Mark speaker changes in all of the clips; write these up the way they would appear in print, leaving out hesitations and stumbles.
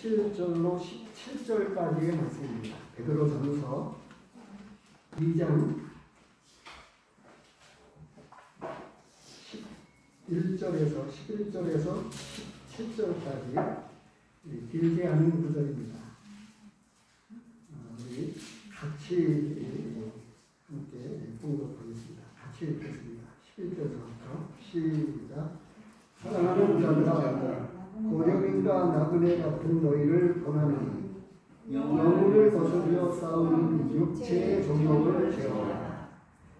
Speaker 1: 17절로 17절까지의 말씀입니다. 베드로전서 2장 11절에서 17절까지 길게 하는 구절입니다. 우리 같이 함께 봉독하겠습니다. 같이 읽겠습니다. 11절부터 시작. 사랑하는 자들아, 고령인과 나그네 같은 너희를 권하노니 영혼을 거스려 싸우는 육체의 종목을 제어하라.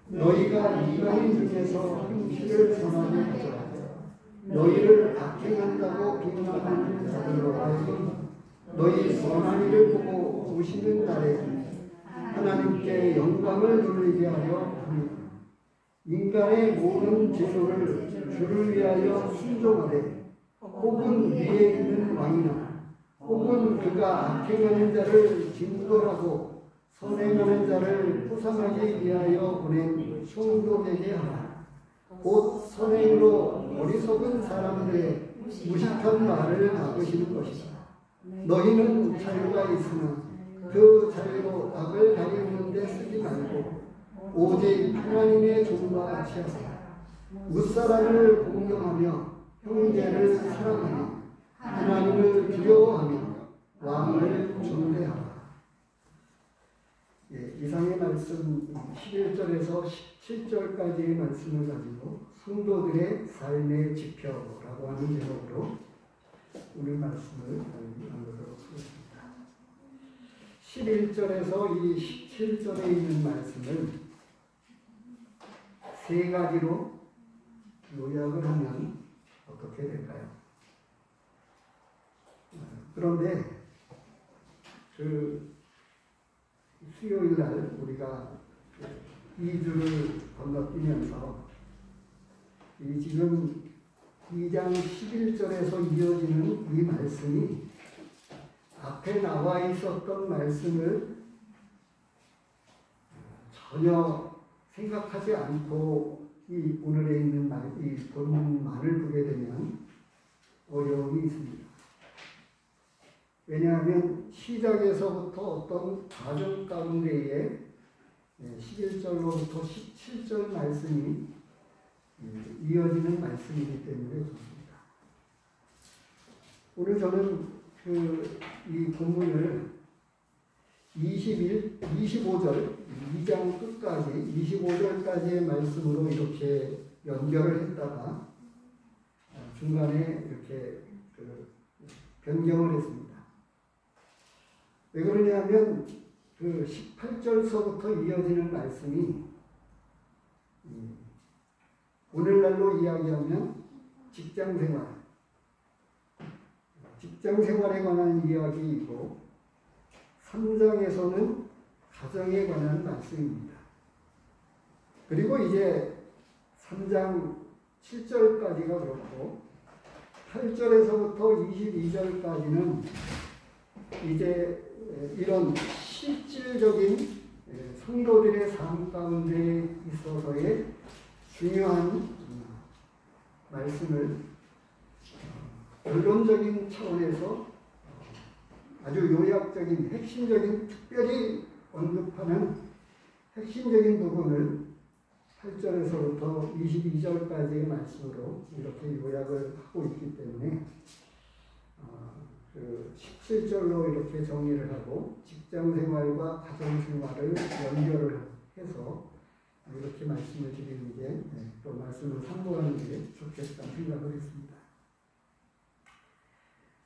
Speaker 1: 너희가 이방인 중에서 행실을 선하게 하자. 너희를 악행한다고 비난하는 자들로 하여금 너희 선한 일을 보고 오시는 날에 하나님께 영광을 돌리게 하려 합니다. 인간의 모든 제도를 주를 위하여 순종하되 혹은 위에 있는 왕이나 혹은 그가 악행하는 자를 징벌하고 선행하는 자를 포상하기 위하여 보낸 총독에게 하라. 곧 선행으로 어리석은 사람들의 무식한 말을 막으시는 것이다. 너희는 자유가 있으나 그 자유로 악을 가리우는 데 쓰지 말고 오직 하나님의 종과 같이 하라. 무사람을 공경하며 형제를 사랑하며 하나님을 두려워하며 왕을 존대하라. 이상의 말씀 11절에서 17절까지의 말씀을 가지고 성도들의 삶의 지표라고 하는 제목으로 오늘 말씀을 나누도록 하겠습니다. 11절에서 이 17절에 있는 말씀을 세 가지로 요약을 하면 어떻게 될까요? 그런데 수요일 날 우리가 2주를 건너뛰면서 이 지금 2장 11절에서 이어지는 이 말씀이 앞에 나와 있었던 말씀을 전혀 생각하지 않고 이 오늘에 있는 이 본문만을 보게 되면 어려움이 있습니다. 왜냐하면 시작에서부터 어떤 과정 가운데에 11절로부터 17절 말씀이 이어지는 말씀이기 때문에 그렇습니다. 오늘 저는 이 본문을 25절, 2장 끝까지 25절까지의 말씀으로 이렇게 연결을 했다가 중간에 이렇게 변경을 했습니다. 왜 그러냐면 18절서부터 이어지는 말씀이 오늘날로 이야기하면 직장생활에 관한 이야기이고 3장에서는 가정에 관한 말씀입니다. 그리고 이제 3장 7절까지가 그렇고 8절에서부터 22절까지는 이제 이런 실질적인 성도들의 삶 가운데 있어서의 중요한 말씀을 결론적인 차원에서 아주 요약적인 핵심적인 특별히 언급하는 핵심적인 부분을 8절에서부터 22절까지의 말씀으로 이렇게 요약을 하고 있기 때문에 17절로 이렇게 정리를 하고 직장생활과 가정생활을 연결을 해서 이렇게 말씀을 드리는 게 또 말씀을 상고하는 게 좋겠다는 생각을 했습니다.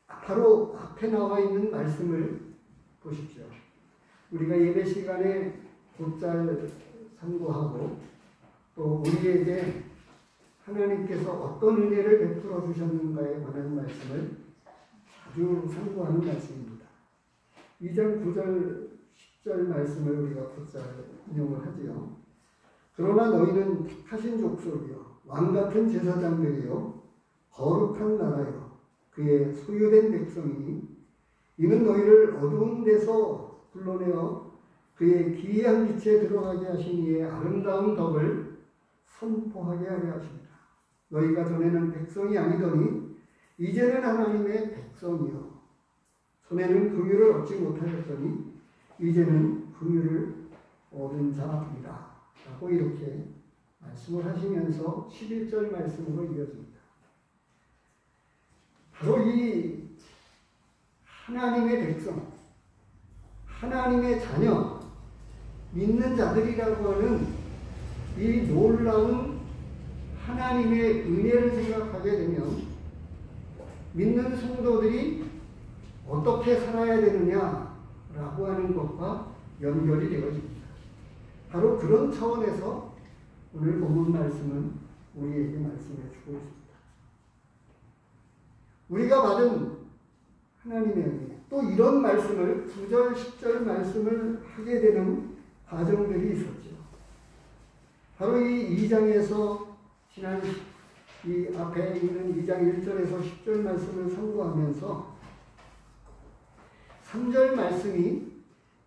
Speaker 1: 바로 앞에 나와 있는 말씀을 보십시오. 우리가 예배 시간에 곧잘 상고하고 또 우리에게 하나님께서 어떤 은혜를 베풀어 주셨는가에 관한 말씀을 자주 상고하는 말씀입니다. 2장 9절 10절 말씀을 우리가 곧잘 인용을 하지요. 그러나 너희는 택하신 족속이요 왕같은 제사장들이요 거룩한 나라요 그의 소유된 백성이니 이는 너희를 어두운 데서 불러내어 그의 기이한 빛에 들어가게 하신 이의 아름다운 덕을 선포하게 하려 하십니다. 너희가 전에는 백성이 아니더니 이제는 하나님의 백성이요 전에는 긍휼을 얻지 못하였더니 이제는 긍휼을 얻은 자입니다. 라고 이렇게 말씀을 하시면서 11절 말씀으로 이어집니다. 바로 이 하나님의 백성, 하나님의 자녀, 믿는 자들이라고 하는 이 놀라운 하나님의 은혜를 생각하게 되면 믿는 성도들이 어떻게 살아야 되느냐라고 하는 것과 연결이 되어집니다. 바로 그런 차원에서 오늘 본문 말씀은 우리에게 말씀해 주고 있습니다. 우리가 받은 하나님의 은혜, 또 이런 말씀을 9절, 10절 말씀을 하게 되는 과정들이 있었죠. 바로 이 2장에서 지난 이 앞에 있는 2장 1절에서 10절 말씀을 상고하면서 3절 말씀이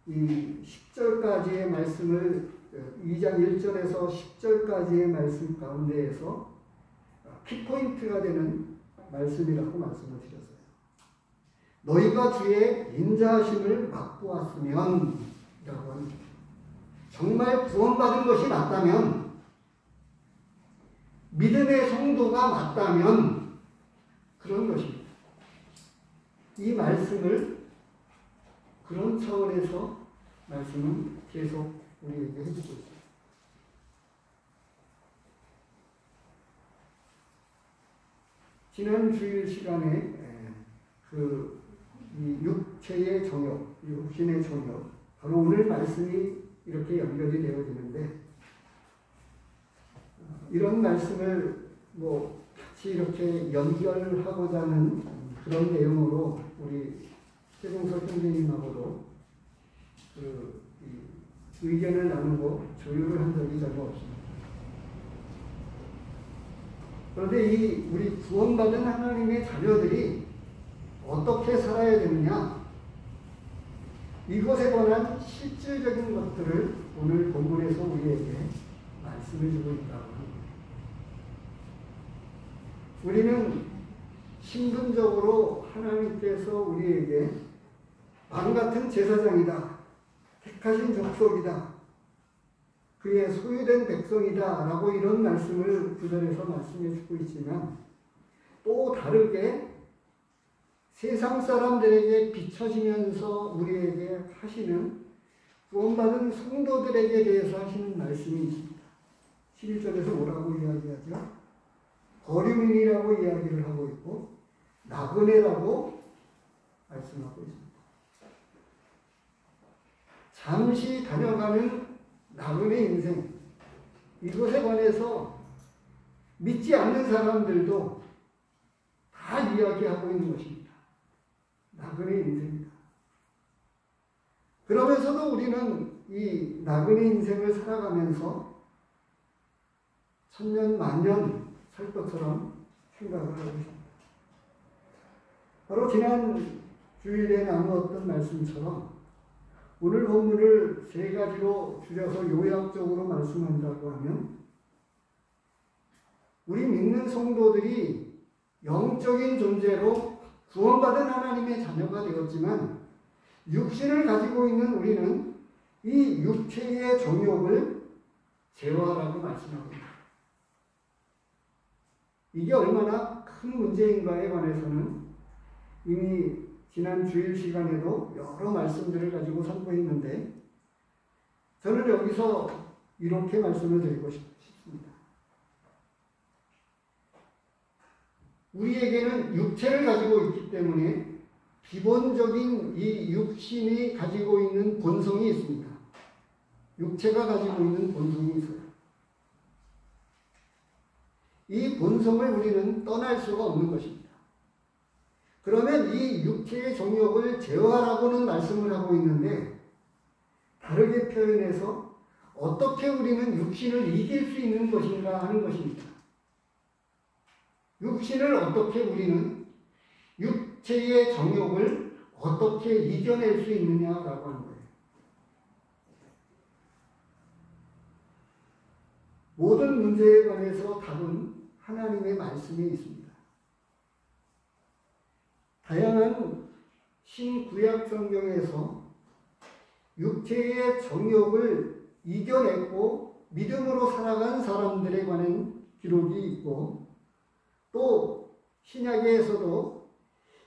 Speaker 1: 이 10절까지의 말씀을 2장 1절에서 10절까지의 말씀 가운데에서 키포인트가 되는 말씀이라고 말씀을 드렸어요. 너희가 주의 인자하심을 맛보았으면 라고 하는 거죠. 정말 구원받은 것이 맞다면, 믿음의 성도가 맞다면 그런 것입니다. 이 말씀을 그런 차원에서 말씀은 계속 우리에게 해주고 있습니다. 지난 주일 시간에 이 육체의 정욕, 육신의 정욕, 바로 오늘 말씀이 이렇게 연결이 되어지는데, 이런 말씀을 같이 이렇게 연결하고자 하는 그런 내용으로 우리 최종석 선생님하고도 의견을 나누고 조율을 한 적이 별로 없습니다. 그런데 우리 구원받은 하나님의 자녀들이 어떻게 살아야 되느냐, 이것에 관한 실질적인 것들을 오늘 본문에서 우리에게 말씀해 주고 있다고 합니다. 우리는 신분적으로 하나님께서 우리에게 왕같은 제사장이다, 택하신 족속이다, 그의 소유된 백성이다 라고 이런 말씀을 구절에서 말씀해 주고 있지만, 또 다르게 세상 사람들에게 비춰지면서 우리에게 하시는, 구원받은 성도들에게 대해서 하시는 말씀이 있습니다. 11절에서 뭐라고 이야기하죠? 거류민이라고 이야기를 하고 있고 나그네라고 말씀하고 있습니다. 잠시 다녀가는 나그네 인생, 이것에 관해서 믿지 않는 사람들도 다 이야기하고 있는 것입니다. 나그네 인생이다. 그러면서도 우리는 이 나그네 인생을 살아가면서 천년 만년 살 것처럼 생각을 하고 있습니다. 바로 지난 주일에 나누었던 말씀처럼 오늘 본문을 세 가지로 줄여서 요약적으로 말씀한다고 하면, 우리 믿는 성도들이 영적인 존재로 구원받은 하나님의 자녀가 되었지만, 육신을 가지고 있는 우리는 이 육체의 정욕을 제어하라고 말씀합니다. 이게 얼마나 큰 문제인가에 관해서는 이미 지난 주일 시간에도 여러 말씀들을 가지고 선포했는데, 저는 여기서 이렇게 말씀을 드리고 싶습니다. 우리에게는 육체를 가지고 있기 때문에 기본적인 이 육신이 가지고 있는 본성이 있습니다. 육체가 가지고 있는 본성이 있어요. 이 본성을 우리는 떠날 수가 없는 것입니다. 그러면 이 육체의 정욕을 제어하라고는 말씀을 하고 있는데, 다르게 표현해서 어떻게 우리는 육신을 이길 수 있는 것인가 하는 것입니다. 육신을 어떻게 우리는, 육체의 정욕을 어떻게 이겨낼 수 있느냐라고 하는 거예요. 모든 문제에 관해서 답은 하나님의 말씀에 있습니다. 다양한 신구약 성경에서 육체의 정욕을 이겨냈고 믿음으로 살아간 사람들에 관한 기록이 있고, 또 신약에서도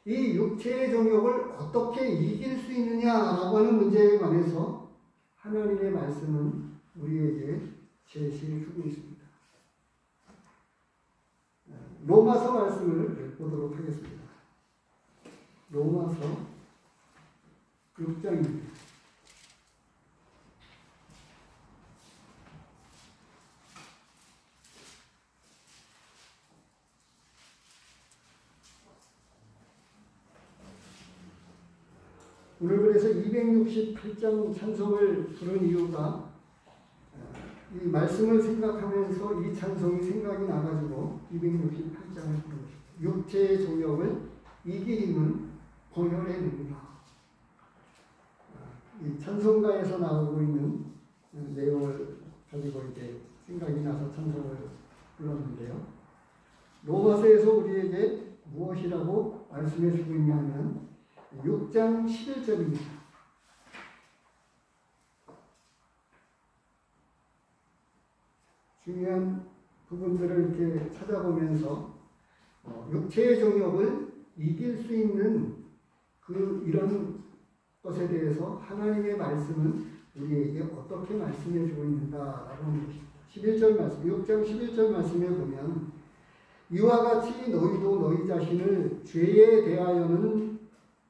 Speaker 1: 이 육체의 정욕을 어떻게 이길 수 있느냐라고 하는 문제에 관해서 하나님의 말씀은 우리에게 제시해 주고 있습니다. 로마서 말씀을 보도록 하겠습니다. 로마서 6장입니다. 오늘 그래서 268장 찬송을 부른 이유가 이 말씀을 생각하면서 이 찬송이 생각이 나가지고 268장을 부른 것입니다. 육체의 정욕을 이기림은 보혈의 능력. 이 찬송가에서 나오고 있는 내용을 가지고 이제 생각이 나서 찬송을 불렀는데요. 로마서에서 우리에게 무엇이라고 말씀해 주고 있냐면 6장 11절입니다. 중요한 부분들을 이렇게 찾아보면서 육체의 정욕을 이길 수 있는 이런 것에 대해서 하나님의 말씀은 우리에게 어떻게 말씀해 주고 있는가라고 하는 것입니다. 11절 말씀, 6장 11절 말씀에 보면 이와 같이 너희도 너희 자신을 죄에 대하여는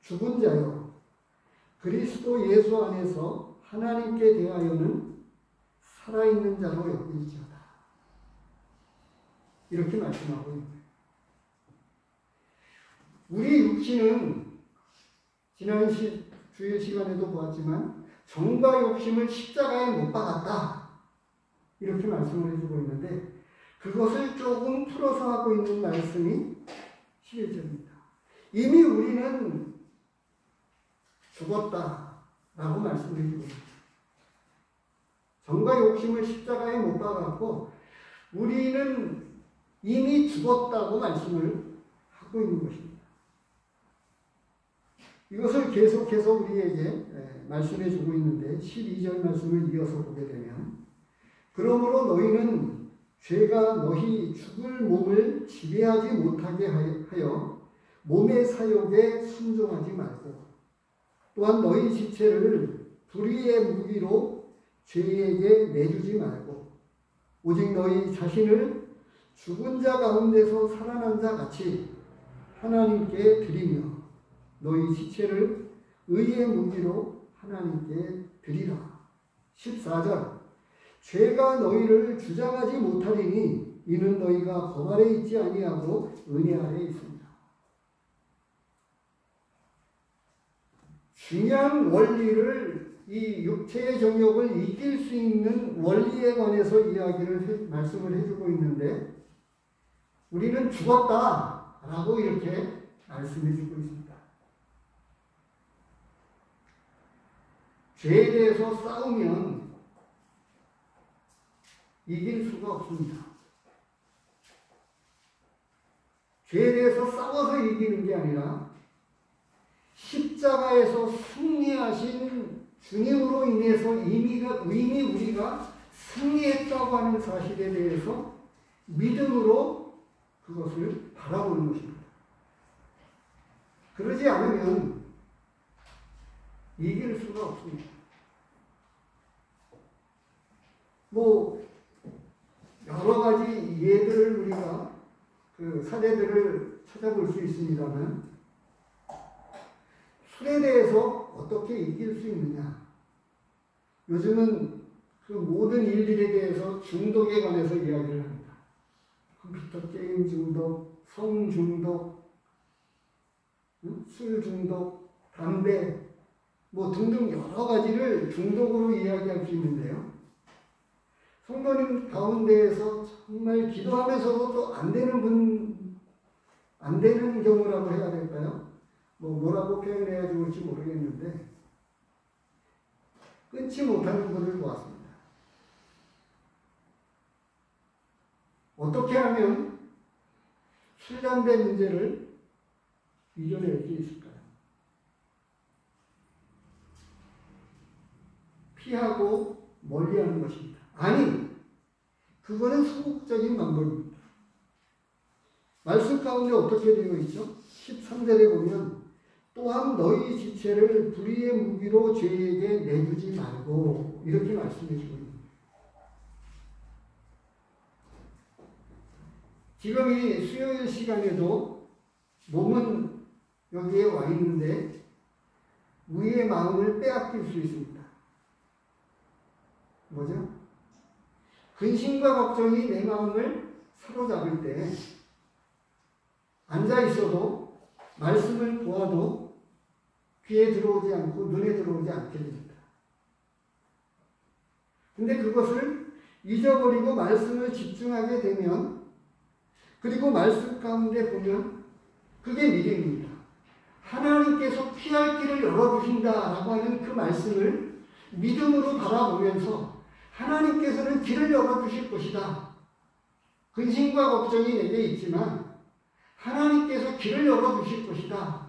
Speaker 1: 죽은 자요 그리스도 예수 안에서 하나님께 대하여는 살아있는 자로 여길지어다. 이렇게 말씀하고 있는 거예요. 우리 육신은 지난 주일 시간에도 보았지만 정과 욕심을 십자가에 못 박았다. 이렇게 말씀을 해주고 있는데 그것을 조금 풀어서 하고 있는 말씀이 11절입니다. 이미 우리는 죽었다라고 말씀을 해주고 있습니다. 정과 욕심을 십자가에 못 박았고 우리는 이미 죽었다고 말씀을 하고 있는 것입니다. 이것을 계속해서 우리에게 말씀해 주고 있는데 12절 말씀을 이어서 보게 되면 그러므로 너희는 죄가 너희 죽을 몸을 지배하지 못하게 하여 몸의 사욕에 순종하지 말고 또한 너희 지체를 불의의 무기로 죄에게 내주지 말고 오직 너희 자신을 죽은 자 가운데서 살아난 자 같이 하나님께 드리며 너희 지체를 의의 무기로 하나님께 드리라. 14절 죄가 너희를 주장하지 못하리니 이는 너희가 법 아래 있지 아니하고 은혜 아래 있습니다. 중요한 원리를 이 육체의 정욕을 이길 수 있는 원리에 관해서 말씀을 해주고 있는데 우리는 죽었다라고 이렇게 말씀해 주고 있습니다. 죄에 대해서 싸우면 이길 수가 없습니다. 죄에 대해서 싸워서 이기는 게 아니라 십자가에서 승리하신 주님으로 인해서 이미 우리가 승리했다고 하는 사실에 대해서 믿음으로 그것을 바라보는 것입니다. 그러지 않으면 이길 수가 없습니다. 여러 가지 예들을 우리가 사례들을 찾아볼 수 있습니다만 술에 대해서 어떻게 이길 수 있느냐. 요즘은 그 모든 일들에 대해서 중독에 관해서 이야기를 합니다. 컴퓨터 게임 중독, 성 중독, 술 중독, 담배, 등등 여러 가지를 중독으로 이야기할 수 있는데요. 성도님 가운데에서 정말 기도하면서도 또 안 되는 경우라고 해야 될까요? 뭐라고 표현해야 좋을지 모르겠는데, 끊지 못하는 분을 보았습니다. 어떻게 하면 술, 담배 문제를 이겨낼 수 있을까요? 피하고 멀리하는 것입니다. 아니, 그거는 소극적인 방법입니다. 말씀 가운데 어떻게 되어 있죠? 13절에 보면 또한 너희 지체를 불의의 무기로 죄에게 내주지 말고 이렇게 말씀해 주고 있습니다. 지금 이 수요일 시간에도 몸은 여기에 와 있는데 우리의 마음을 빼앗길 수 있습니다. 뭐죠? 근심과 걱정이 내 마음을 사로잡을 때 앉아 있어도 말씀을 보아도 귀에 들어오지 않고 눈에 들어오지 않게 됩니다. 근데 그것을 잊어버리고 말씀을 집중하게 되면, 그리고 말씀 가운데 보면 그게 믿음입니다. 하나님께서 피할 길을 열어주신다라고 하는 그 말씀을 믿음으로 바라보면서 하나님께서는 길을 열어주실 것이다. 근심과 걱정이 내게 있지만 하나님께서 길을 열어주실 것이다.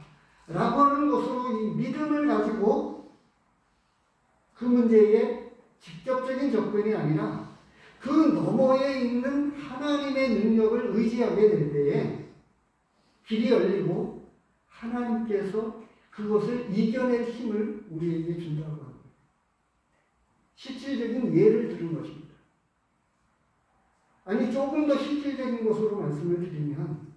Speaker 1: 라고 하는 것으로 이 믿음을 가지고 그 문제에 직접적인 접근이 아니라 그 너머에 있는 하나님의 능력을 의지하게 될 때에 길이 열리고 하나님께서 그것을 이겨낼 힘을 우리에게 준다고 합니다. 실질적인 예를 들은 것입니다. 아니, 조금 더 실질적인 것으로 말씀을 드리면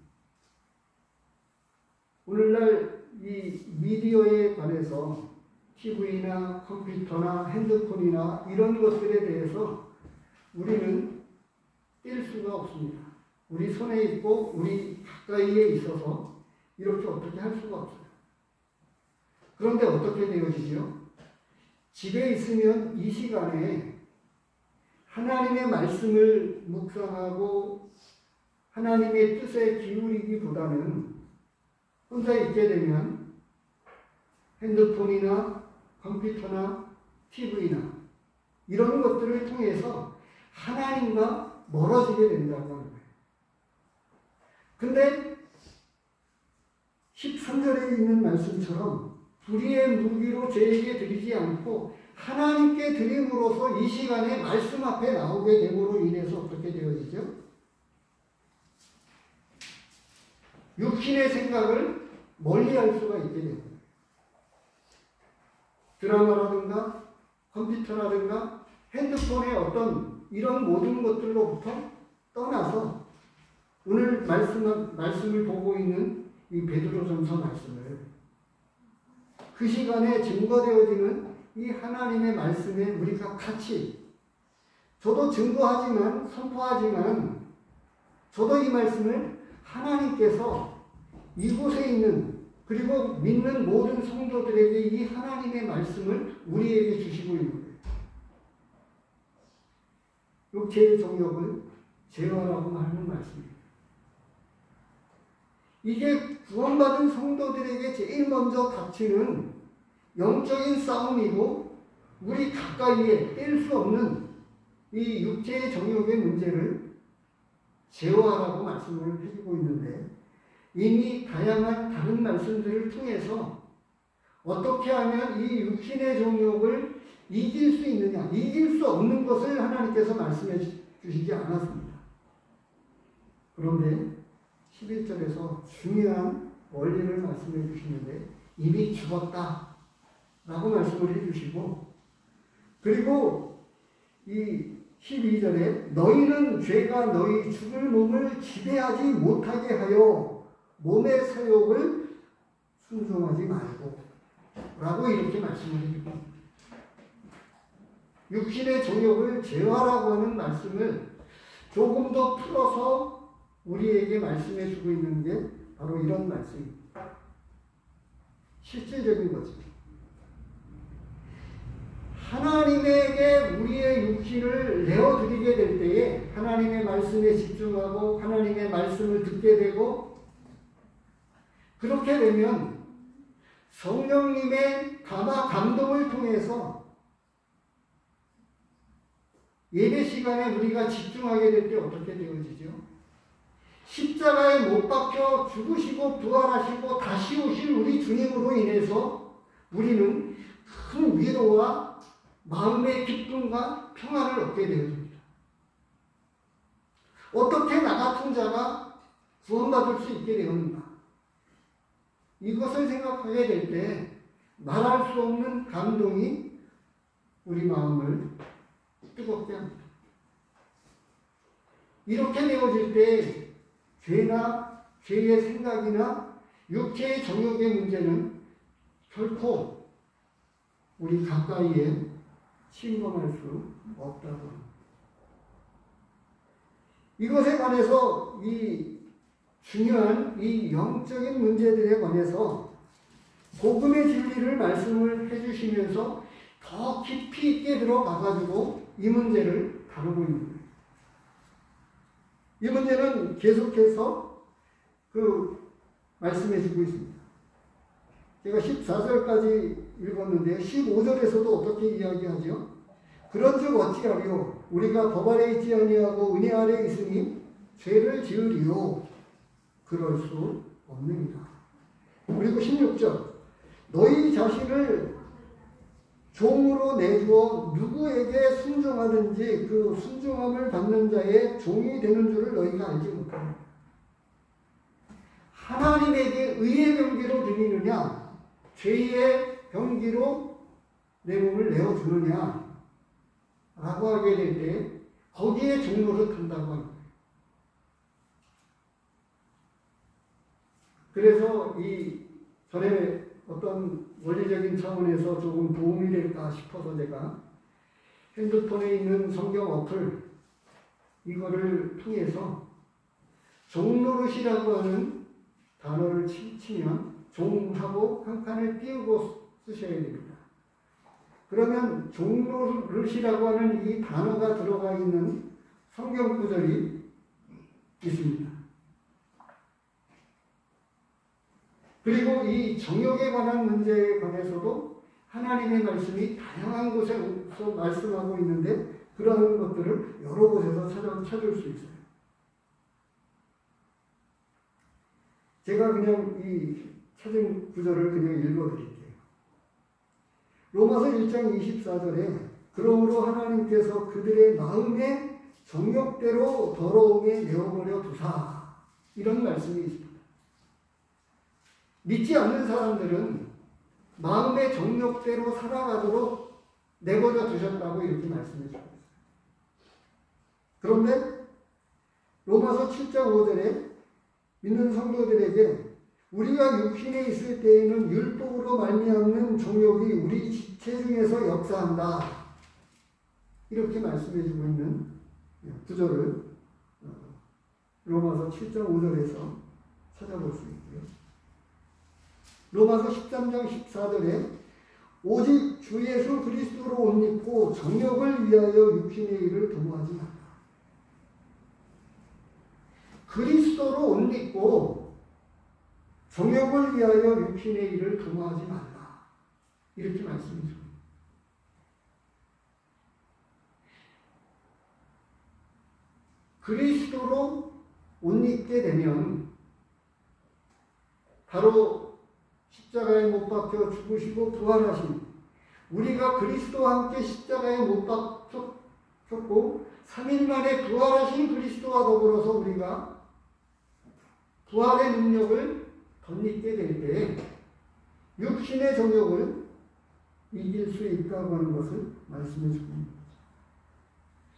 Speaker 1: 오늘날 이 미디어에 관해서 TV나 컴퓨터나 핸드폰이나 이런 것들에 대해서 우리는 뗄 수가 없습니다. 우리 손에 있고 우리 가까이에 있어서 이렇게 어떻게 할 수가 없어요. 그런데 어떻게 되어지죠? 집에 있으면 이 시간에 하나님의 말씀을 묵상하고 하나님의 뜻에 기울이기보다는 혼자 있게 되면 핸드폰이나 컴퓨터나 TV나 이런 것들을 통해서 하나님과 멀어지게 된다고 하는 거예요. 근데 13절에 있는 말씀처럼 불의의 무기로 죄에게 드리지 않고 하나님께 드림으로써 이 시간에 말씀 앞에 나오게 됨으로 인해서 어떻게 되어지죠? 육신의 생각을 멀리할 수가 있게 됩니다. 드라마라든가 컴퓨터라든가 핸드폰의 어떤 이런 모든 것들로부터 떠나서 오늘 말씀을 보고 있는 이 베드로전서 말씀을 그 시간에 증거되어지는 이 하나님의 말씀에 우리가 같이, 저도 증거하지만 선포하지만 저도 이 말씀을 하나님께서 이곳에 있는 그리고 믿는 모든 성도들에게 이 하나님의 말씀을 우리에게 주시고 있는 거예요. 육체의 정욕을 제어하라고 하는 말씀입니다. 이게 구원받은 성도들에게 제일 먼저 닥치는 영적인 싸움이고 우리 가까이에 뗄 수 없는 이 육체의 정욕의 문제를 제어하라고 말씀을 해주고 있는데, 이미 다양한 다른 말씀들을 통해서 어떻게 하면 이 육신의 정욕을 이길 수 있느냐, 이길 수 없는 것을 하나님께서 말씀해 주시지 않았습니다. 그런데 11절에서 중요한 원리를 말씀해 주시는데 이미 죽었다 라고 말씀을 해 주시고, 그리고 이 12절에 너희는 죄가 너희 죽을 몸을 지배하지 못하게 하여 몸의 사욕을 순종하지 말고 라고 이렇게 말씀을 해줍니다. 육신의 정욕을 제어하라고 하는 말씀을 조금 더 풀어서 우리에게 말씀해 주고 있는 게 바로 이런 말씀입니다. 실질적인 거죠. 하나님에게 우리의 육신을 내어드리게 될 때에 하나님의 말씀에 집중하고 하나님의 말씀을 듣게 되고, 그렇게 되면 성령님의 감동을 통해서 예배 시간에 우리가 집중하게 될 때 어떻게 되어지죠? 십자가에 못 박혀 죽으시고 부활하시고 다시 오실 우리 주님으로 인해서 우리는 큰 위로와 마음의 기쁨과 평안을 얻게 되어집니다. 어떻게 나 같은 자가 구원받을 수 있게 되었는가? 이것을 생각하게 될 때 말할 수 없는 감동이 우리 마음을 뜨겁게 합니다. 이렇게 되어질 때 죄나 죄의 생각이나 육체의 정욕의 문제는 결코 우리 가까이에 침범할 수 없다고 합니다. 이것에 관해서 이 중요한 이 영적인 문제들에 관해서 복음의 진리를 말씀을 해주시면서 더 깊이 있게 들어가가지고 이 문제를 다루고 있는 거예요. 이 문제는 계속해서 말씀해주고 있습니다. 제가 14절까지 읽었는데요. 15절에서도 어떻게 이야기하죠? 그런즉 어찌하리요? 우리가 법 아래 있지 아니하고 은혜 아래 있으니 죄를 지으리요? 그럴 수 없느니라. 그리고 16절 너희 자신을 종으로 내주어 누구에게 순종하든지 그 순종함을 받는 자의 종이 되는 줄을 너희가 알지 못하느냐. 하나님에게 의의 병기로 드리느냐 죄의 병기로 내 몸을 내어주느냐 라고 하게 될 때 거기에 종로를 탄다고 합니다. 그래서 이 전에 어떤 원리적인 차원에서 조금 도움이 될까 싶어서 제가 핸드폰에 있는 성경 어플 이거를 통해서 종노릇이라고 하는 단어를 치면 종하고 한 칸을 띄우고 쓰셔야 됩니다. 그러면 종노릇이라고 하는 이 단어가 들어가 있는 성경 구절이 있습니다. 그리고 이 정욕에 관한 문제에 관해서도 하나님의 말씀이 다양한 곳에서 말씀하고 있는데 그러한 것들을 여러 곳에서 찾을 수 있어요. 제가 그냥 이 찾은 구절을 그냥 읽어드릴게요. 로마서 1장 24절에 그러므로 하나님께서 그들의 마음의 정욕대로 더러움에 내어버려 두사 이런 말씀이 있습니다. 믿지 않는 사람들은 마음의 정욕대로 살아가도록 내버려 두셨다고 이렇게 말씀해 주고 있어요. 그런데 로마서 7장 5절에 믿는 성도들에게 우리가 육신에 있을 때에는 율법으로 말미암는 정욕이 우리 지체 중에서 역사한다. 이렇게 말씀해 주고 있는 구절을 로마서 7장 5절에서 찾아볼 수 있고요. 로마서 13장 14절에 오직 주 예수 그리스도로 옷 입고 정욕을 위하여 육신의 일을 도모하지 말라. 그리스도로 옷 입고 정욕을 위하여 육신의 일을 도모하지 말라. 이렇게 말씀해 줍니다. 그리스도로 옷 입게 되면 바로 십자가에 못 박혀 죽으시고 부활하신 우리가 그리스도와 함께 십자가에 못 박혔고 3일 만에 부활하신 그리스도와 더불어서 우리가 부활의 능력을 덧입게 될 때 육신의 정욕을 이길 수 있다고 하는 것을 말씀해 주고 있는 거죠.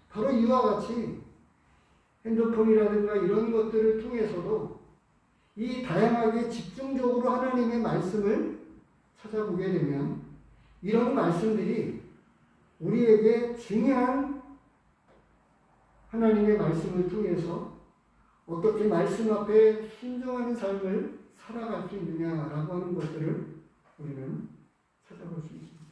Speaker 1: 바로 이와 같이 핸드폰이라든가 이런 것들을 통해서도 이 다양하게 집중적으로 하나님의 말씀을 찾아보게 되면 이런 말씀들이 우리에게 중요한 하나님의 말씀을 통해서 어떻게 말씀 앞에 순종하는 삶을 살아갈 수 있느냐라고 하는 것들을 우리는 찾아볼 수 있습니다.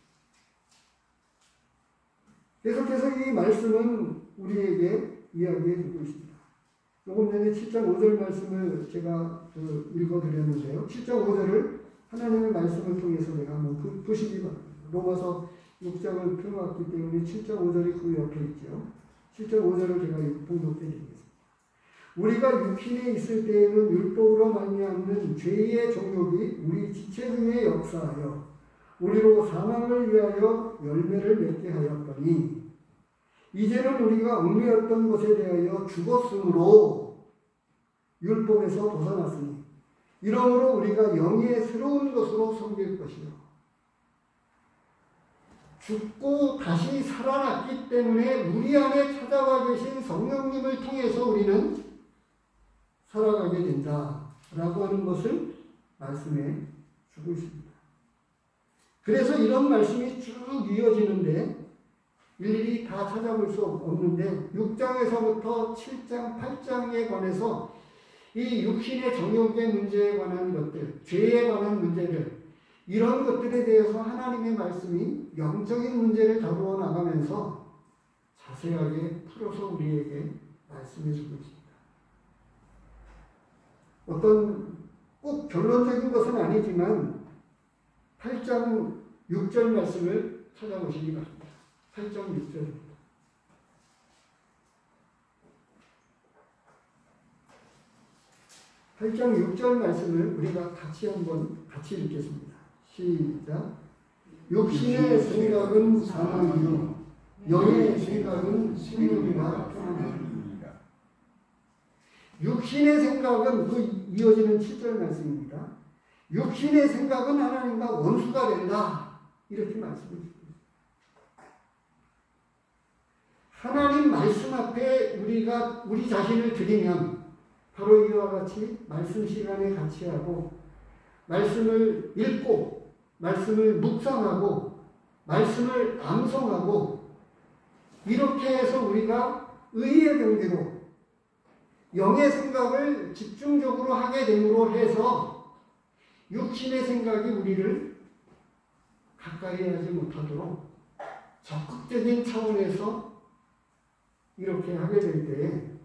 Speaker 1: 계속해서 이 말씀은 우리에게 이야기해 주고 있습니다. 조금 전에 7장 5절 말씀을 제가 읽어드렸는데요. 7장 5절을 하나님의 말씀을 통해서 내가 한번 보시기 바랍니다. 로마서 6장을 펴놓았기 때문에 7장 5절이 그 옆에 있죠. 7장 5절을 제가 봉독해드리겠습니다. 우리가 육신에 있을 때에는 율법으로 말미암는 죄의 정욕이 우리 지체 중에 역사하여 우리로 사망을 위하여 열매를 맺게 하였더니 이제는 우리가 얽매였던 것에 대하여 죽었으므로 율법에서 벗어났으니 이러므로 우리가 영의 새로운 것으로 섬길 것이요 죽고 다시 살아났기 때문에 우리 안에 찾아와 계신 성령님을 통해서 우리는 살아가게 된다라고 하는 것을 말씀해 주고 있습니다. 그래서 이런 말씀이 쭉 이어지는데 일일이 다 찾아볼 수 없는데 6장에서부터 7장, 8장에 관해서 이 육신의 정욕의 문제에 관한 것들, 죄에 관한 문제들 이런 것들에 대해서 하나님의 말씀이 영적인 문제를 다루어 나가면서 자세하게 풀어서 우리에게 말씀해 주고 있습니다. 어떤 꼭 결론적인 것은 아니지만 8장 6절 말씀을 찾아보시기 바랍니다. 8장 6절입니다. 8장 6절 말씀을 우리가 같이 읽겠습니다. 시작. 육신의 생각은 사망이요 영의 생각은 생명이라 평안이니라. 육신의 생각은 그 이어지는 7절 말씀입니다. 육신의 생각은 하나님과 원수가 된다. 이렇게 말씀해주고 있습니다. 하나님 말씀 앞에 우리가 우리 자신을 드리면 바로 이와 같이 말씀 시간에 같이 하고 말씀을 읽고 말씀을 묵상하고 말씀을 암송하고 이렇게 해서 우리가 의의 경계로 영의 생각을 집중적으로 하게 됨으로 해서 육신의 생각이 우리를 가까이 하지 못하도록 적극적인 차원에서 이렇게 하게 될 때에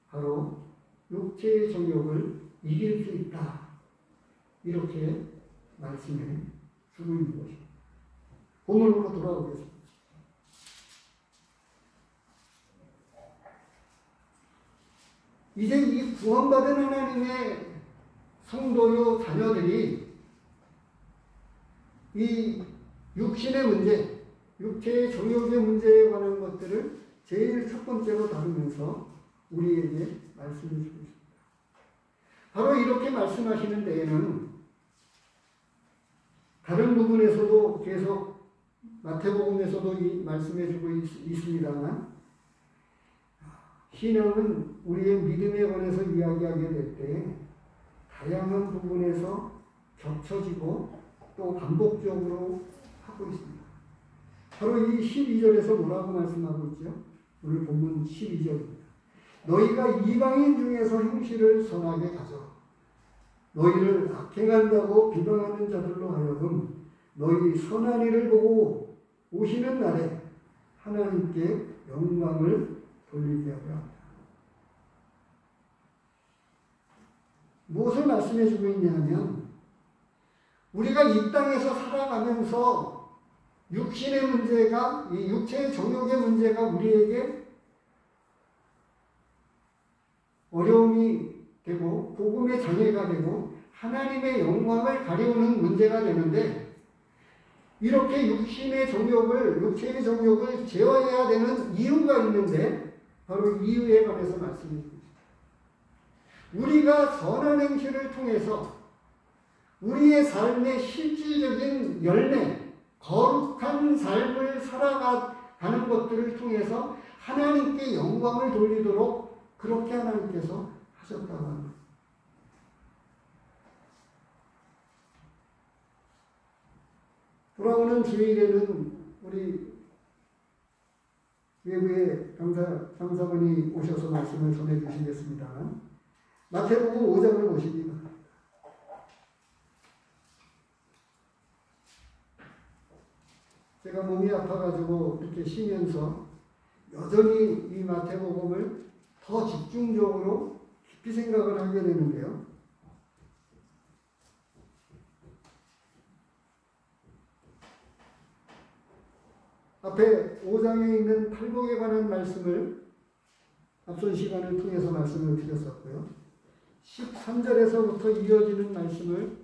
Speaker 1: 바로 육체의 정욕을 이길 수 있다. 이렇게 말씀해 주고 있는 것입니다. 본문으로 돌아오겠습니다. 이제 이 구원받은 하나님의 성도요 자녀들이 이 육신의 문제, 육체의 정욕의 문제에 관한 것들을 제일 첫 번째로 다루면서 우리에게 말씀해 주고 있습니다. 바로 이렇게 말씀하시는 데에는 다른 부분에서도 계속 마태복음에서도 이 말씀해 주고 있습니다만 신앙은 우리의 믿음에 관해서 이야기하게 될 때 다양한 부분에서 겹쳐지고 또 반복적으로 하고 있습니다. 바로 이 12절에서 뭐라고 말씀하고 있죠? 오늘 본문 12절입니다. 너희가 이방인 중에서 행실을 선하게 가져 너희를 악행한다고 비방하는 자들로 하여금 너희 선한 일을 보고 오시는 날에 하나님께 영광을 돌리게 하려 합니다. 무엇을 말씀해 주고 있냐면 우리가 이 땅에서 살아가면서 육신의 문제가 이 육체의 정욕의 문제가 우리에게 어려움이 되고 복음의 장애가 되고 하나님의 영광을 가리우는 문제가 되는데 이렇게 육체의 정욕을 제어해야 되는 이유가 있는데 바로 이유에 관해서 말씀해 주십니다. 우리가 선한 행실을 통해서 우리의 삶의 실질적인 열매, 거룩한 삶을 살아가는 것들을 통해서 하나님께 영광을 돌리도록 그렇게 하나님께서 하셨다고 합니다. 돌아오는 주일에는 우리 외부의 강사분이 오셔서 말씀을 전해 주시겠습니다만 마태복음 5장을 보시기 바랍니다. 제가 몸이 아파가지고 이렇게 쉬면서 여전히 이 마태복음을 더 집중적으로 깊이 생각을 하게 되는데요. 앞에 5장에 있는 팔복에 관한 말씀을 앞선 시간을 통해서 말씀을 드렸었고요. 13절에서부터 이어지는 말씀을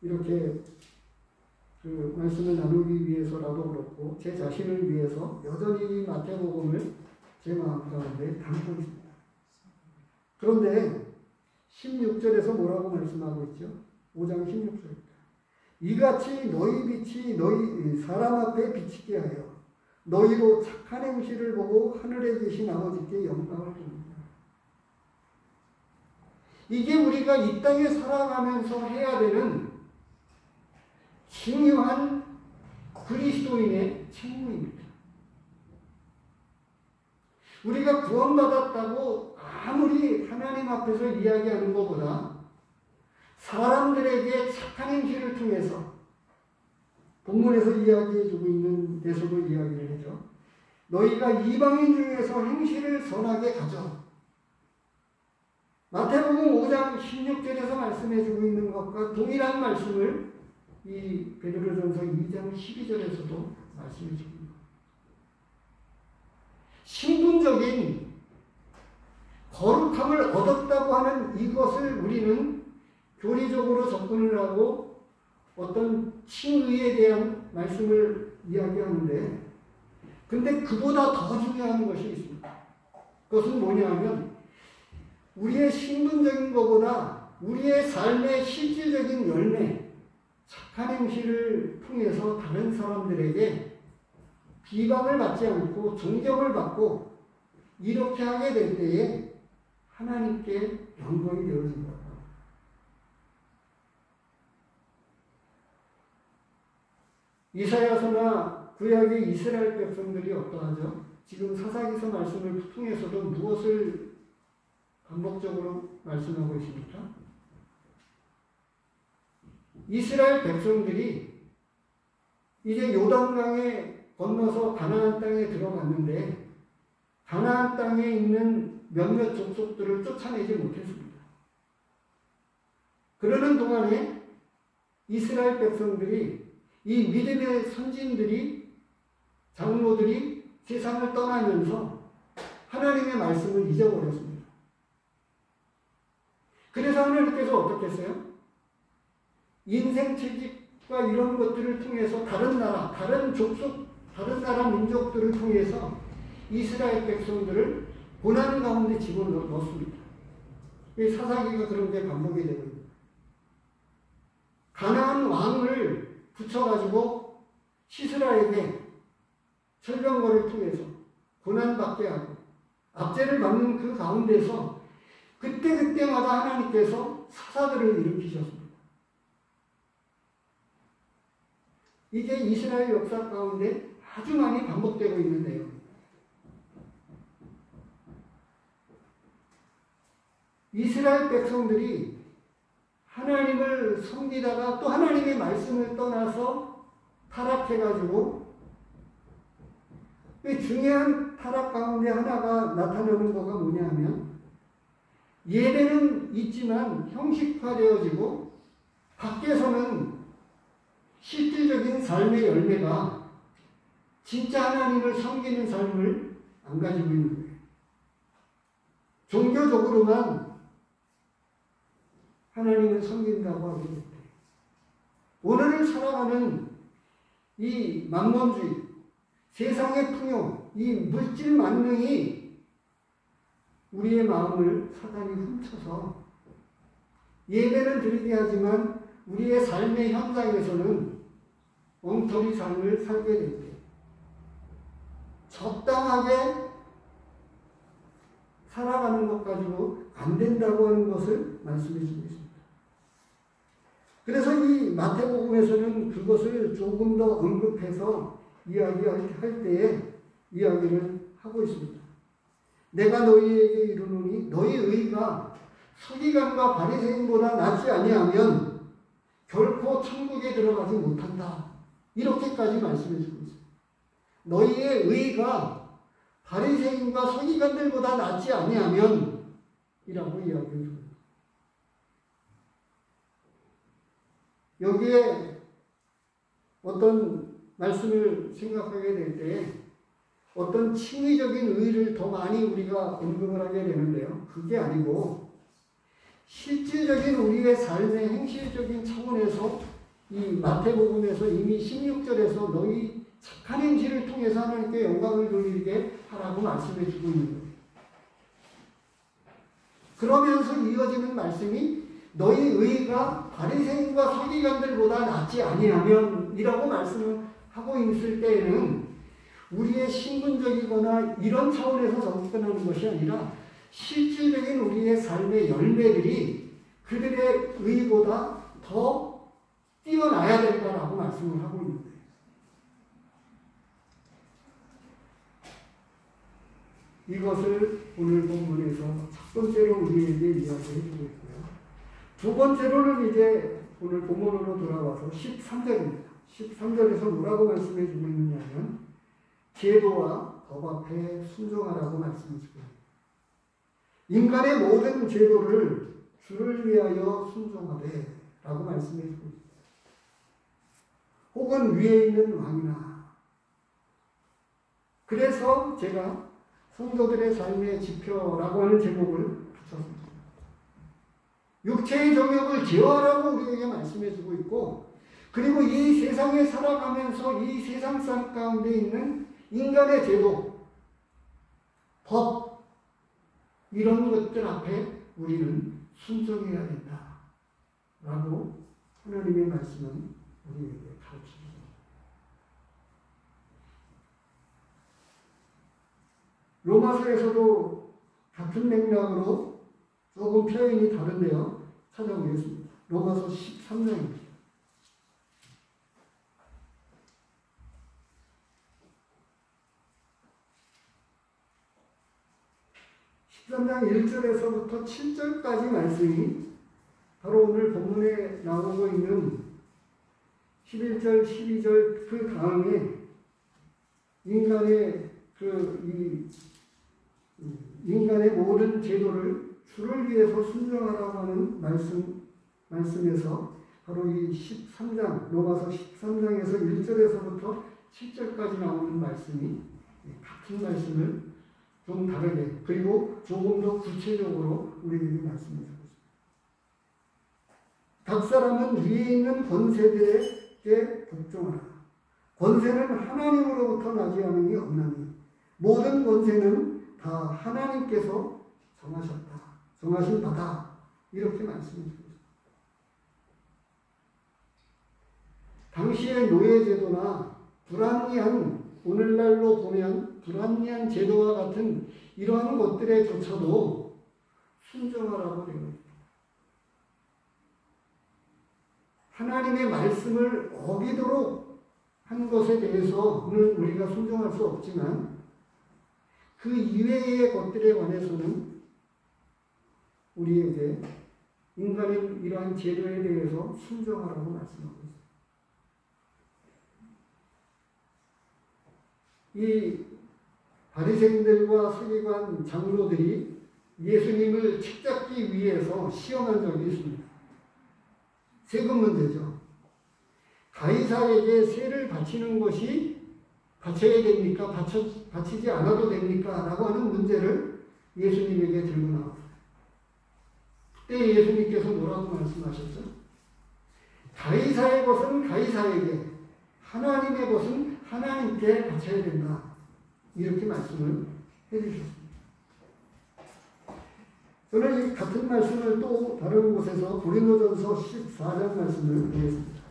Speaker 1: 이렇게 그 말씀을 나누기 위해서라도 그렇고 제 자신을 위해서 여전히 마태복음을 제 마음 가운데 담고 있습니다. 그런데 16절에서 뭐라고 말씀하고 있죠? 5장 16절입니다. 이같이 너희 빛이 너희 사람 앞에 비치게 하여 너희로 착한 행실을 보고 하늘에 계신 아버지께 영광을 돌립니다. 이게 우리가 이 땅에 살아가면서 해야 되는 중요한 그리스도인의 책무입니다. 우리가 구원받았다고 아무리 하나님 앞에서 이야기하는 것보다 사람들에게 착한 행실을 통해서 본문에서 이야기해주고 있는 데서도 이야기를 해죠. 너희가 이방인 중에서 행실을 선하게 가져. 마태복음 5장 16절에서 말씀해주고 있는 것과 동일한 말씀을 이 베드로전서 2장 12절에서도 말씀해 주십니다. 신분적인 거룩함을 얻었다고 하는 이것을 우리는 교리적으로 접근을 하고 어떤 칭의에 대한 말씀을 이야기하는데, 근데 그보다 더 중요한 것이 있습니다. 그것은 뭐냐면 우리의 신분적인 것보다 우리의 삶의 실질적인 열매, 착한 행실을 통해서 다른 사람들에게 비방을 받지 않고 존경을 받고 이렇게 하게 될 때에 하나님께 영광이 되어진다. 이사야서나 구약의 이스라엘 백성들이 어떠하죠? 지금 사사기서 말씀을 통해서도 무엇을 반복적으로 말씀하고 있습니까? 이스라엘 백성들이 이제 요단강에 건너서 가나안 땅에 들어갔는데 가나안 땅에 있는 몇몇 족속들을 쫓아내지 못했습니다. 그러는 동안에 이스라엘 백성들이 이 믿음의 선진들이 장로들이 세상을 떠나면서 하나님의 말씀을 잊어버렸습니다. 그래서 하나님께서 어떻게 했어요? 인생 채집과 이런 것들을 통해서 다른 나라, 다른 족속, 다른 나라 민족들을 통해서 이스라엘 백성들을 고난 가운데 집어넣었습니다. 이 사사기가 그런 데 반복이 되고 있습니다. 가나안 왕을 붙여가지고 시스라에게 철병거를 통해서 고난받게 하고 압제를 받는 그 가운데서 그때마다 하나님께서 사사들을 일으키셨습니다. 이게 이스라엘 역사 가운데 아주 많이 반복되고 있는 내용입니다. 이스라엘 백성들이 하나님을 섬기다가 또 하나님의 말씀을 떠나서 타락해가지고 중요한 타락 가운데 하나가 나타나는 거가 뭐냐 하면 예배는 있지만 형식화되어지고 밖에서는 실질적인 삶의 열매가 진짜 하나님을 섬기는 삶을 안 가지고 있는 거예요. 종교적으로만 하나님을 섬긴다고 하게 될 때, 오늘을 살아가는 이 만몬주의, 세상의 풍요, 이 물질 만능이 우리의 마음을 사단이 훔쳐서 예배는 드리게 하지만 우리의 삶의 현장에서는 엉터리 삶을 살게 될 때, 적당하게 살아가는 것 가지고 안 된다고 하는 것을 말씀해 주고 있습니다. 그래서 이 마태복음에서는 그것을 조금 더 언급해서 이야기할 때에 이야기를 하고 있습니다. 내가 너희에게 이르노니 너희 의가 서기관과 바리새인보다 낫지 아니하면 결코 천국에 들어가지 못한다. 이렇게까지 말씀해 주고 있습니다. 너희의 의가 바리새인과 서기관들보다 낫지 아니하면 이라고 이야기해 줍니다. 여기에 어떤 말씀을 생각하게 될 때 어떤 칭의적인 의를 더 많이 우리가 언급을 하게 되는데요. 그게 아니고 실질적인 우리의 삶의 행실적인 차원에서 이 마태복음에서 이미 16절에서 너희 착한 행실을 통해서 하나님께 영광을 돌리게 하라고 말씀해 주고 있는 거예요. 그러면서 이어지는 말씀이 너희 의가 바리새인과 서기관들보다 낫지 아니하면 이라고 말씀을 하고 있을 때에는 우리의 신분적이거나 이런 차원에서 접근하는 것이 아니라 실질적인 우리의 삶의 열매들이 그들의 의보다 더 뛰어나야 된다라고 말씀을 하고 있는 거예요. 이것을 오늘 본문에서 첫 번째로 우리에게 이야기해 주고 있고요. 두 번째로는 이제 오늘 본문으로 돌아와서 13절입니다. 13절에서 뭐라고 말씀해 주고 있느냐면 제도와 법 앞에 순종하라고 말씀해 주고 있습니다. 인간의 모든 제도를 주를 위하여 순종하되 라고 말씀해 주고 있습니다. 혹은 위에 있는 왕이나. 그래서 제가 성도들의 삶의 지표라고 하는 제목을 붙였습니다. 육체의 정욕을 제어하라고 우리에게 말씀해 주고 있고, 그리고 이 세상에 살아가면서 이 세상 삶 가운데 있는 인간의 제도, 법, 이런 것들 앞에 우리는 순종해야 된다 라고 하나님의 말씀은 우리에게 가르치십니다. 로마서에서도 같은 맥락으로 조금 표현이 다른데요. 찾아보겠습니다. 로마서 13장입니다. 13장 1절에서부터 7절까지 말씀이 바로 오늘 본문에 나오고 있는 11절, 12절 그 다음에 인간의 모든 제도를 주를 위해서 순종하라고 하는 말씀에서 바로 이 13장, 로마서 13장에서 1절에서부터 7절까지 나오는 말씀이 같은 말씀을 좀 다르게 그리고 조금 더 구체적으로 우리에게 말씀해 주고 있습니다. 각 사람은 위에 있는 권세들에게 복종하라. 권세는 하나님으로부터 나지 않음이 없나니 모든 권세는 다 하나님께서 정하셨다. 정하신 바다. 이렇게 말씀해 주고 있습니다. 당시의 노예제도나 불합리한 오늘날로 보면 불합리한 제도와 같은 이러한 것들에 조차도 순종하라고 되어 있습니다. 하나님의 말씀을 어기도록 한 것에 대해서는 우리가 순종할 수 없지만 그 이외의 것들에 관해서는 우리에게 인간의 이러한 제도에 대해서 순종하라고 말씀하고 있습니다. 이 바리새인들과 서기관 장로들이 예수님을 책잡기 위해서 시험한 적이 있습니다. 세금 문제죠. 가이사에게 세를 바치는 것이 바쳐야 됩니까? 바치지 않아도 됩니까? 라고 하는 문제를 예수님에게 들고 나왔어요. 그때 예수님께서 뭐라고 말씀하셨죠? 가이사의 것은 가이사에게, 하나님의 것은 하나님께 바쳐야 된다. 이렇게 말씀을 해주셨습니다. 저는 이 같은 말씀을 또 다른 곳에서 고린도전서 14장 말씀을 보겠습니다.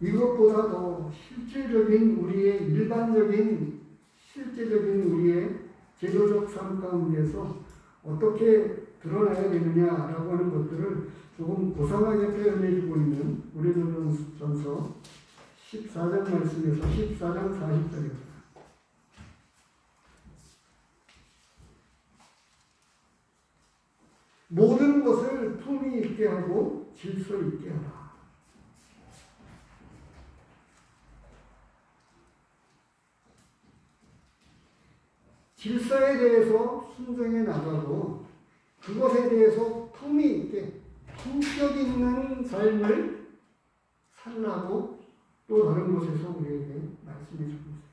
Speaker 1: 이것보다 더 실질적인 우리의 일반적인 실제적인 우리의 제도적 삶 가운데서 어떻게 드러나야 되느냐라고 하는 것들을 조금 고상하게 표현해주고 있는 고린도전서 14장 말씀에서 14장 40절입니다. 모든 것을 품위 있게 하고 질서 있게 하라. 질서에 대해서 순종해 나가고 그것에 대해서 품위 있게 품격 있는 삶을 살라고 또 다른 곳에서 우리에게 말씀해 주고 있습니다.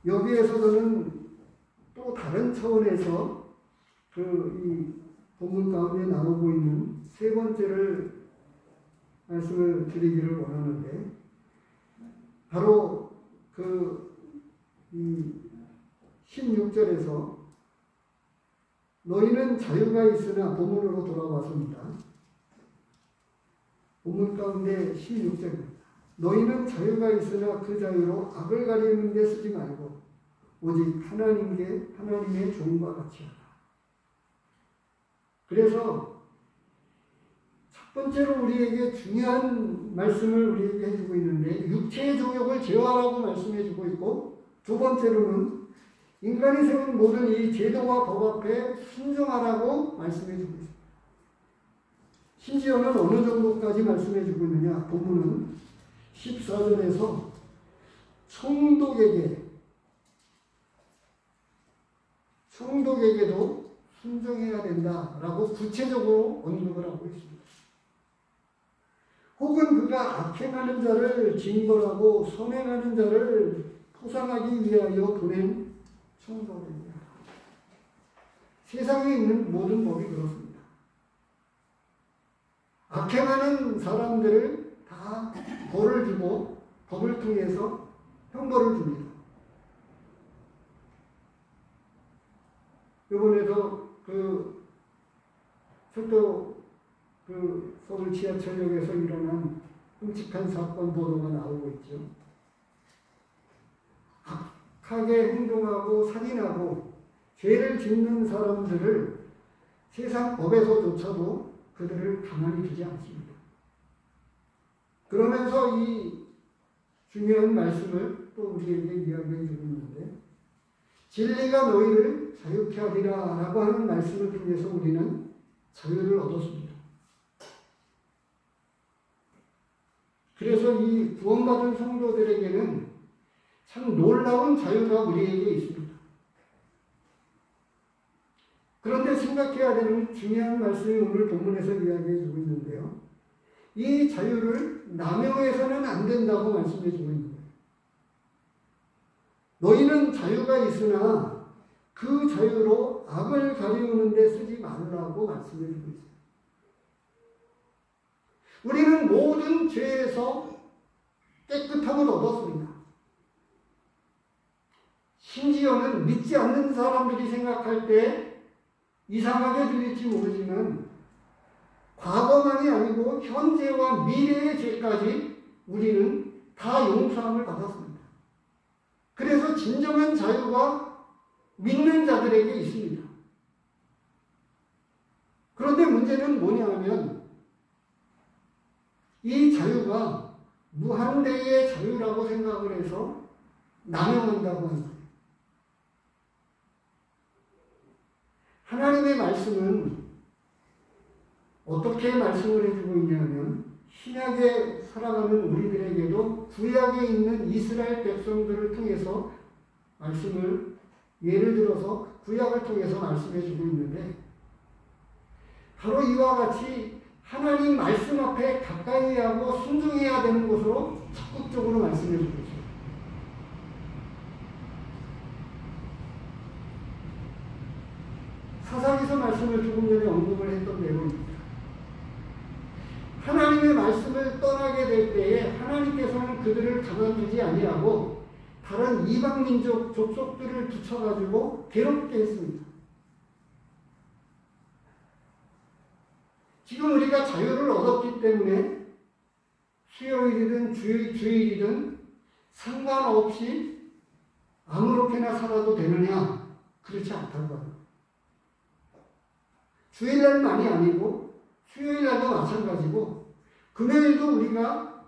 Speaker 1: 여기에서는 또 다른 차원에서 이 본문 가운데 나오고 있는 세 번째를 말씀을 드리기를 원하는데, 바로 이 16절에서 너희는 자유가 있으나, 본문으로 돌아왔습니다. 본문 가운데 16절입니다. 너희는 자유가 있으나 그 자유로 악을 가리는 데 쓰지 말고 오직 하나님의 종과 같이 하라. 그래서 첫 번째로 우리에게 중요한 말씀을 우리에게 해주고 있는데, 육체의 정욕을 제어하라고 말씀해주고 있고, 두 번째로는 인간이 세운 모든 이 제도와 법 앞에 순종하라고 말씀해주고 있습니다. 심지어는 어느 정도까지 말씀해주고 있느냐, 본문은 14절에서 총독에게도 순종해야 된다라고 구체적으로 언급을 하고 있습니다. 혹은 그가 악행하는 자를 징벌하고 선행하는 자를 포상하기 위하여 보낸 총독입니다. 세상에 있는 모든 법이 그렇습니다. 악행하는 사람들을 다 벌을 주고 법을 통해서 형벌을 줍니다. 이번에도 서울 지하철역에서 일어난 끔찍한 사건 보도가 나오고 있죠. 악하게 행동하고 살인하고 죄를 짓는 사람들을 세상 법에서조차도 그들을 가만히 두지 않습니다. 그러면서 이 중요한 말씀을 또 우리에게 이야기해 주고 있는데, 진리가 너희를 자유케 하리라 라고 하는 말씀을 통해서 우리는 자유를 얻었습니다. 그래서 이 구원받은 성도들에게는 참 놀라운 자유가 우리에게 있습니다. 그런데 생각해야 되는 중요한 말씀이 오늘 본문에서 이야기해 주고 있는데요. 이 자유를 남용해서는 안 된다고 말씀해 주고 있는 거예요. 너희는 자유가 있으나 그 자유로 악을 가리우는 데 쓰지 말라고 말씀해 주고 있어요. 우리는 모든 죄에서 깨끗함을 얻었습니다. 심지어는 믿지 않는 사람들이 생각할 때 이상하게 들릴지 모르지만, 과거만이 아니고 현재와 미래의 죄까지 우리는 다 용서함을 받았습니다. 그래서 진정한 자유가 믿는 자들에게 있습니다. 그런데 문제는 뭐냐 하면, 이 자유가 무한대의 자유라고 생각을 해서 남용한다고 하는 거예요. 하나님의 말씀은 어떻게 말씀을 해주고 있냐면, 신약에 살아가는 우리들에게도 구약에 있는 이스라엘 백성들을 통해서 말씀을, 예를 들어서 구약을 통해서 말씀해주고 있는데, 바로 이와 같이 하나님 말씀 앞에 가까이 하고 순종해야 되는 것으로 적극적으로 말씀해주고 있습니다. 사사기서 말씀을 조금 전에 언급을 했던 내용입니다. 하나님의 말씀을 떠나게 될 때에 하나님께서는 그들을 가만두지 아니하고 다른 이방민족 족속들을 붙여가지고 괴롭게 했습니다. 지금 우리가 자유를 얻었기 때문에 수요일이든 주일이든 상관없이 아무렇게나 살아도 되느냐? 그렇지 않다고 합니다. 주일날만이 아니고 수요일날도 마찬가지고, 금요일도 우리가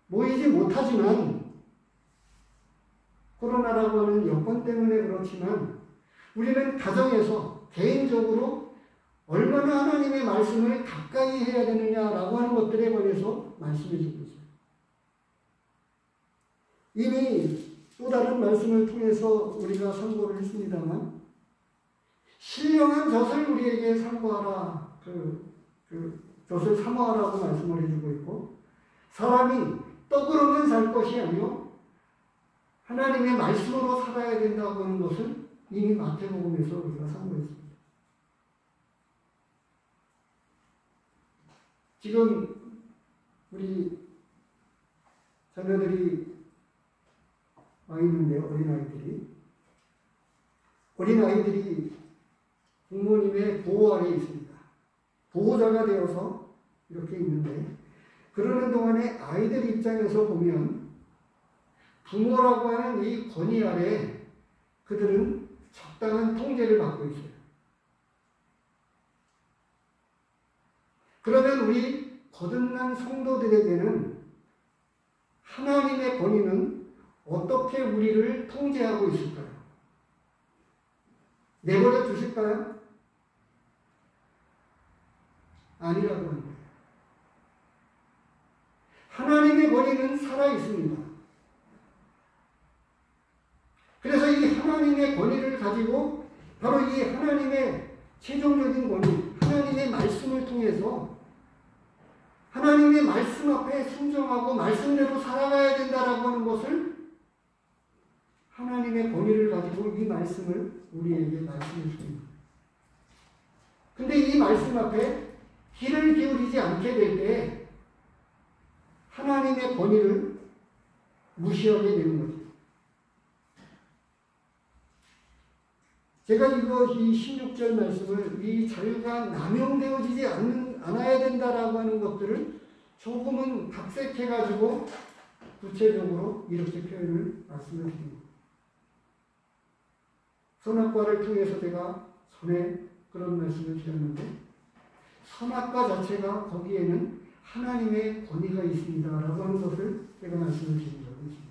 Speaker 1: 모이지 못하지만, 코로나라고 하는 여건 때문에 그렇지만 우리는 가정에서 개인적으로 얼마나 하나님의 말씀을 가까이 해야 되느냐라고 하는 것들에 관해서 말씀해 주고 있어요. 이미 또 다른 말씀을 통해서 우리가 선고를 했습니다만, 신령한 젖을 우리에게 상고하라, 젖을 사모하라고 말씀을 해주고 있고, 사람이 떡으로만 살 것이 아니요 하나님의 말씀으로 살아야 된다고 하는 것을 이미 마태복음에서 우리가 선고했습니다. 지금 우리 자녀들이 와 있는데요. 어린아이들이 부모님의 보호 아래에 있습니다. 보호자가 되어서 이렇게 있는데, 그러는 동안에 아이들 입장에서 보면 부모라고 하는 이 권위 아래 그들은 적당한 통제를 받고 있어요. 그러면 우리 거듭난 성도들에게는 하나님의 권위는 어떻게 우리를 통제하고 있을까요? 내버려 두실까요? 아니라고 하는 거예요. 하나님의 권위는 살아있습니다. 그래서 이 하나님의 권위를 가지고 바로 이 하나님의 최종적인 권위, 하나님의 말씀을 통해서 하나님의 말씀 앞에 순종하고 말씀대로 살아가야 된다라고 하는 것을, 하나님의 권위를 가지고 이 말씀을 우리에게 말씀해 줍니다. 근데 이 말씀 앞에 귀를 기울이지 않게 될 때 하나님의 권위를 무시하게 되는 거죠. 제가 이 16절 말씀을, 이 자유가 남용되어지지 않아야 된다라고 하는 것들을 조금은 각색해가지고 구체적으로 이렇게 표현을 말씀을 드립니다. 선악과를 통해서 제가 전에 그런 말씀을 드렸는데, 선악과 자체가 거기에는 하나님의 권위가 있습니다라고 하는 것을 제가 말씀을 드린 적이 있습니다.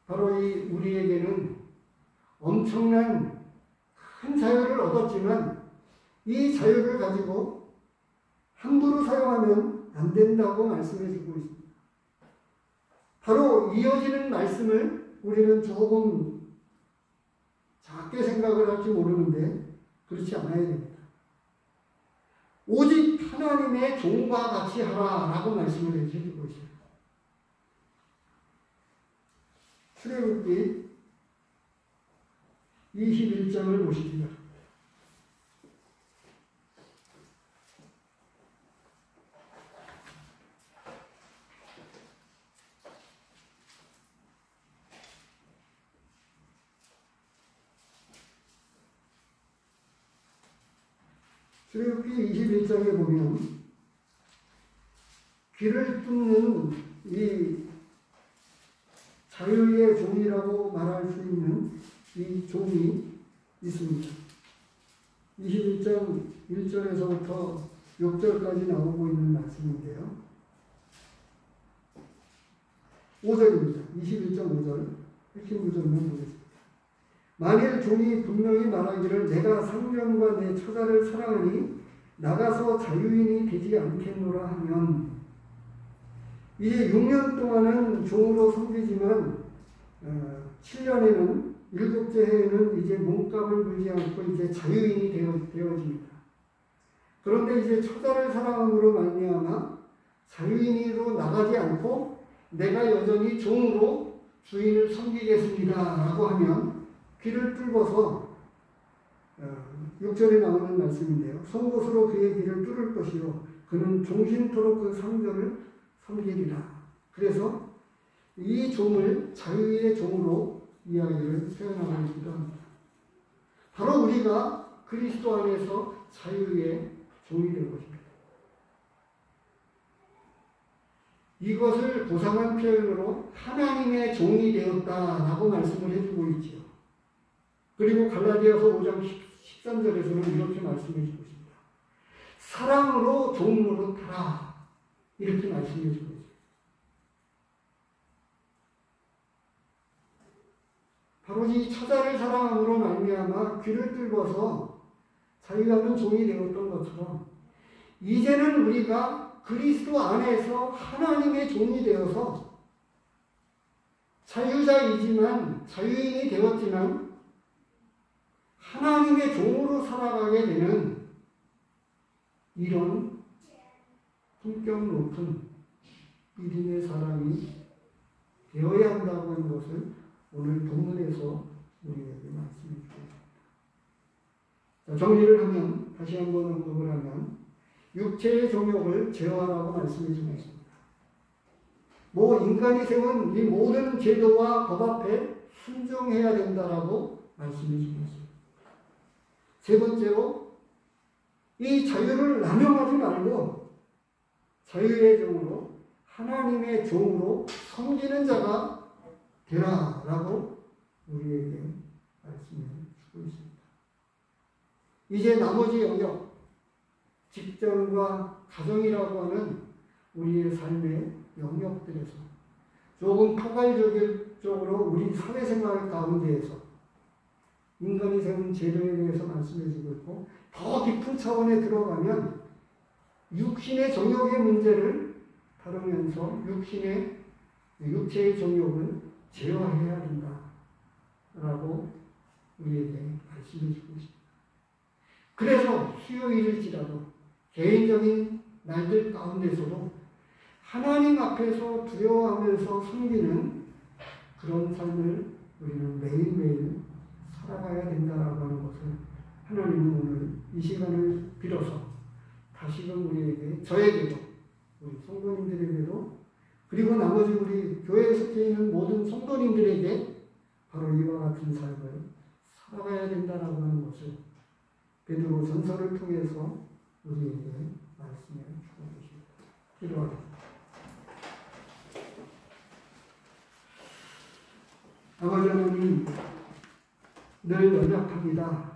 Speaker 1: 바로 이 우리에게는 엄청난 큰 자유를 얻었지만 이 자유를 가지고 함부로 사용하면 안 된다고 말씀해 주고 있습니다. 바로 이어지는 말씀을 우리는 조금 작게 생각을 할지 모르는데 그렇지 않아야 됩니다. 오직 하나님의 종과 같이 하라라고 말씀을 해주고 있어요. 출애굽기 21장을 보십시다. 출애굽기 21장에 보면 귀를 뚫는 이 자유의 종이라고 말할 수 있는 이 종이 있습니다. 21장 1절에서부터 6절까지 나오고 있는 말씀인데요. 5절입니다. 21장 5절 핵심 구절만 보겠습니다. 만일 종이 분명히 말하기를 내가 상전과 내 처자를 사랑하니 나가서 자유인이 되지 않겠노라 하면, 이제 6년 동안은 종으로 섬기지만 7년에는 일곱째 해에는 이제 몸값을 물지 않고 이제 자유인이 되어집니다. 그런데 이제 처자를 사랑함으로 말미암아 자유인으로 나가지 않고 내가 여전히 종으로 주인을 섬기겠습니다라고 하면 귀를 뚫어서 6절에 나오는 말씀인데요. 송곳으로 그의 귀를 뚫을 것이요 그는 종신토록 그 상전을 섬기리라. 그래서 이 종을 자유의 종으로 이야기를 표현하고 있기도 합니다. 바로 우리가 그리스도 안에서 자유의 종이 된 것입니다. 이것을 고상한 표현으로 하나님의 종이 되었다라고 말씀을 해주고 있지요. 그리고 갈라디아서 5장 13절에서는 이렇게 말씀해 주고 있습니다. 사랑으로 종으로 타라. 이렇게 말씀해 주고 있습니다. 바로 이 처자를 사랑함으로 말미암아 귀를 뚫어서 자유하는 종이 되었던 것처럼 이제는 우리가 그리스도 안에서 하나님의 종이 되어서 자유자이지만 자유인이 되었지만 하나님의 종으로 살아가게 되는 이런 품격 높은 믿음의 사람이 되어야 한다고 하는 것을 오늘 본문에서 우리에게 말씀해 주십니다. 정리를 하면, 다시 한번 언급을 하면, 육체의 정욕을 제어하라고 말씀해 주고 있습니다. 인간이 세운 이 모든 제도와 법 앞에 순종해야 된다라고 말씀해 주고 있습니다. 세 번째로, 이 자유를 남용하지 말고 자유의 종으로 하나님의 종으로 섬기는 자가 되라라고 우리에게 말씀해 주고 있습니다. 이제 나머지 영역, 직장과 가정이라고 하는 우리의 삶의 영역들에서 조금 포괄적으로 우리 사회생활 가운데에서 인간이 세운 제도에 대해서 말씀해 주고 있고, 더 깊은 차원에 들어가면 육신의 정욕의 문제를 다루면서 육체의 정욕을 제어해야 된다라고 우리에게 말씀해 주고 있습니다. 그래서 수요일일지라도 개인적인 날들 가운데서도 하나님 앞에서 두려워하면서 섬기는 그런 삶을 우리는 매일매일 살아가야 된다라고 하는 것을 하나님은 오늘 이 시간을 빌어서 다시금 우리에게, 저에게도, 우리 성도님들에게도, 그리고 나머지 우리 교회에 속해 있는 모든 성도님들에게 바로 이와 같은 삶을 살아가야 된다라고 하는 것을 베드로 전서를 통해서 우리에게 말씀해 주고 계십니다. 기도하겠습니다. 아버지 하나님, 늘 연약합니다.